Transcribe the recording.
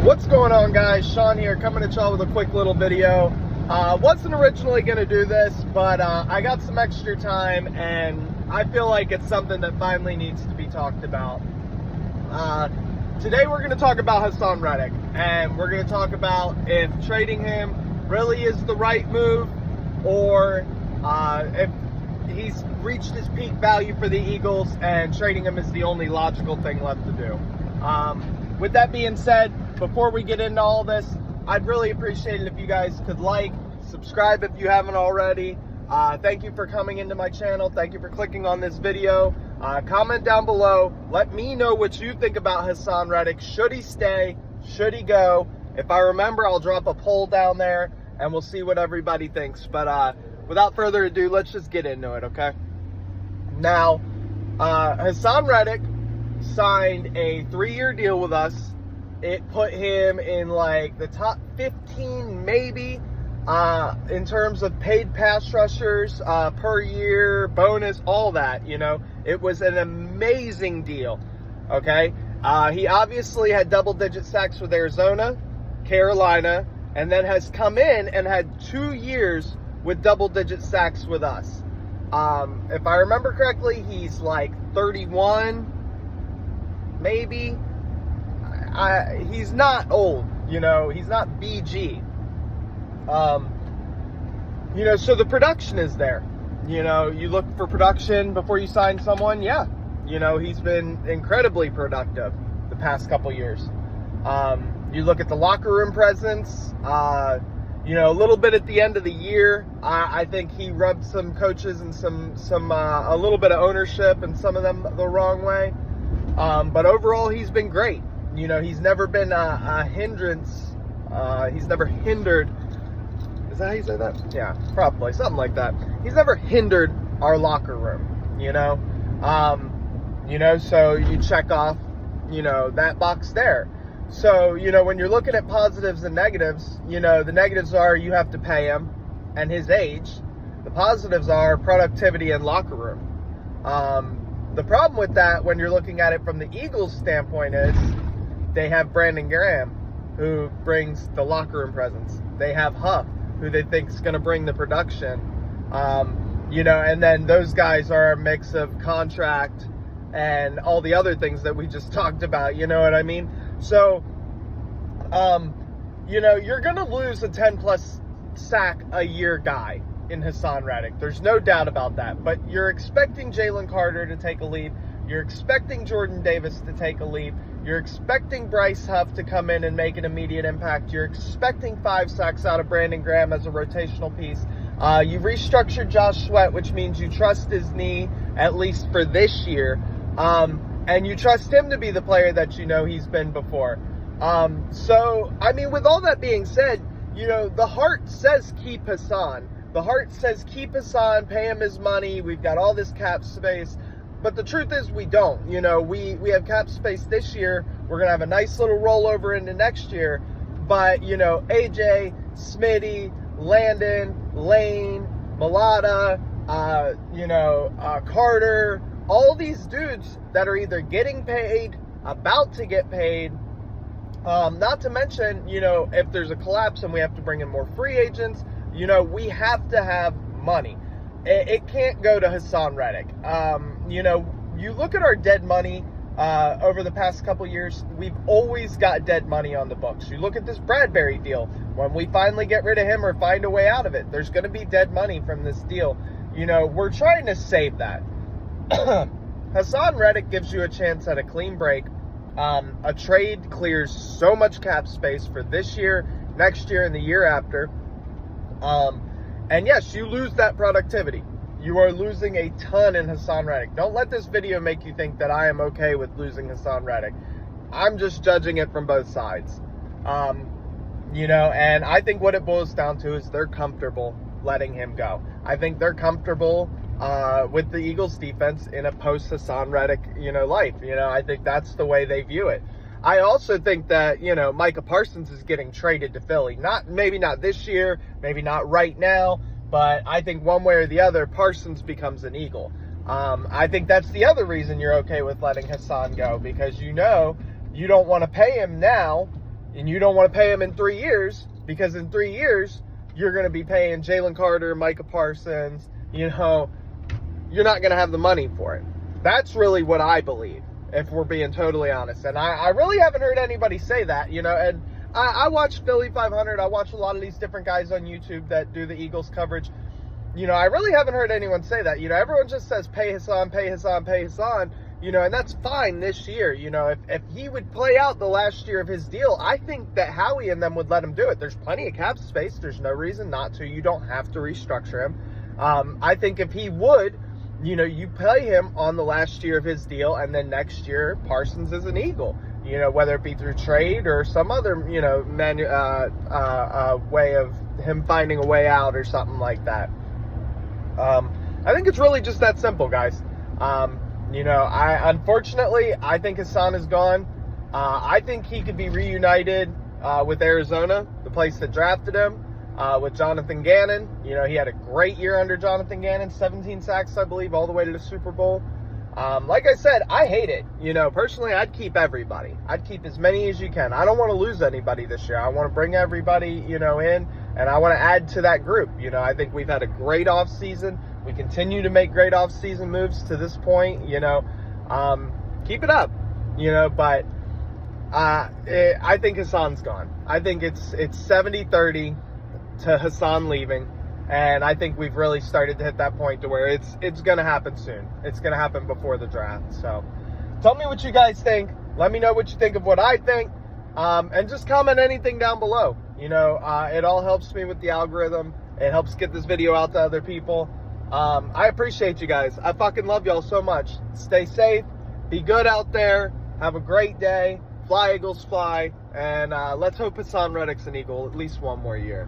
What's going on, guys? Sean here, coming at y'all with a quick little video. Wasn't originally going to do this, but I got some extra time, and I feel like it's something that finally needs to be talked about. Today we're going to talk about Haason Reddick, and we're going to talk about if trading him really is the right move, or if he's reached his peak value for the Eagles and trading him is the only logical thing left to do. With that being said, before we get into all this, I'd really appreciate it if you guys could like, subscribe if you haven't already. Thank you for coming into my channel. Thank you for clicking on this video. Comment down below. Let me know what you think about Haason Reddick. Should he stay? Should he go? If I remember, I'll drop a poll down there and we'll see what everybody thinks. But without further ado, let's just get into it, okay? Now, Haason Reddick signed a 3-year deal with us. It put him in like the top 15 maybe in terms of paid pass rushers per year, bonus, all that, you know. It was an amazing deal, okay? He obviously had double-digit sacks with Arizona, Carolina, and then has come in and had 2 years with double-digit sacks with us. If I remember correctly, he's like 31, maybe. He's not old, you know, he's not BG. You know, so the production is there. You know, you look for production before you sign someone, yeah. You know, he's been incredibly productive the past couple years. You look at the locker room presence, you know, a little bit at the end of the year. I think he rubbed some coaches and a little bit of ownership and some of them the wrong way. But overall, he's been great. You know, he's never been a hindrance. He's never hindered. Is that how you say that? Yeah, probably. Something like that. He's never hindered our locker room, you know? So you check off, you know, that box there. So, you know, when you're looking at positives and negatives, you know, the negatives are you have to pay him and his age. The positives are productivity and locker room. The problem with that, when you're looking at it from the Eagles' standpoint, is they have Brandon Graham, who brings the locker room presence. They have Huff, who they think is going to bring the production. You know, and then those guys are a mix of contract and all the other things that we just talked about. You know what I mean? So, you know, you're going to lose a 10-plus sack a year guy in Haason Reddick. There's no doubt about that. But you're expecting Jalen Carter to take a leap. You're expecting Jordan Davis to take a leap. You're expecting Bryce Huff to come in and make an immediate impact. You're expecting 5 sacks out of Brandon Graham as a rotational piece. You've restructured Josh Sweat, which means you trust his knee, at least for this year. And you trust him to be the player that you know he's been before. So, I mean, with all that being said, you know, the heart says keep Haason. The heart says keep Haason, pay him his money. We've got all this cap space. But the truth is we don't. You know, we have cap space this year. We're going to have a nice little rollover into next year. But, you know, AJ, Smitty, Landon, Lane, Mulata, Carter, all these dudes that are either getting paid, about to get paid, not to mention, you know, if there's a collapse and we have to bring in more free agents, you know, we have to have money. It can't go to Haason Reddick. You know, you look at our dead money over the past couple years, we've always got dead money on the books. You look at this Bradbury deal. When we finally get rid of him or find a way out of it, there's going to be dead money from this deal. You know, we're trying to save that. Haason Reddick gives you a chance at a clean break. A trade clears so much cap space for this year, next year, and the year after. And yes, you lose that productivity. You are losing a ton in Haason Reddick. Don't let this video make you think that I am okay with losing Haason Reddick. I'm just judging it from both sides. You know, and I think what it boils down to is they're comfortable letting him go. I think they're comfortable with the Eagles defense in a post-Haason Reddick, you know, life. You know, I think that's the way they view it. I also think that, you know, Micah Parsons is getting traded to Philly. Maybe not this year, maybe not right now, but I think one way or the other, Parsons becomes an Eagle. I think that's the other reason you're okay with letting Haason go, because you know you don't want to pay him now and you don't want to pay him in 3 years, because in 3 years, you're going to be paying Jalen Carter, Micah Parsons, you know, you're not going to have the money for it. That's really what I believe, if we're being totally honest. And I really haven't heard anybody say that, you know, and I watch Philly 500. I watch a lot of these different guys on YouTube that do the Eagles coverage. You know, I really haven't heard anyone say that. You know, everyone just says, pay Haason, pay Haason, pay Haason, you know, and that's fine this year. You know, if he would play out the last year of his deal, I think that Howie and them would let him do it. There's plenty of cap space. There's no reason not to. You don't have to restructure him. I think if he would, you know, you pay him on the last year of his deal, and then next year Parsons is an Eagle. You know, whether it be through trade or some other, you know, way of him finding a way out or something like that. I think it's really just that simple, guys. You know, unfortunately, I think Haason is gone. I think he could be reunited with Arizona, the place that drafted him, with Jonathan Gannon. You know, he had a great year under Jonathan Gannon, 17 sacks, I believe, all the way to the Super Bowl. Like I said, I hate it. You know, personally, I'd keep everybody. I'd keep as many as you can. I don't want to lose anybody this year. I want to bring everybody, you know, in, and I want to add to that group. You know, I think we've had a great offseason. We continue to make great offseason moves to this point, you know. Keep it up, you know, but I think Haason's gone. I think it's 70-30 to Haason leaving. And I think we've really started to hit that point to where it's going to happen soon. It's going to happen before the draft. So tell me what you guys think. Let me know what you think of what I think. And just comment anything down below. You know, it all helps me with the algorithm. It helps get this video out to other people. I appreciate you guys. I fucking love y'all so much. Stay safe. Be good out there. Have a great day. Fly, Eagles, fly. And let's hope Haason Reddick's an Eagle at least one more year.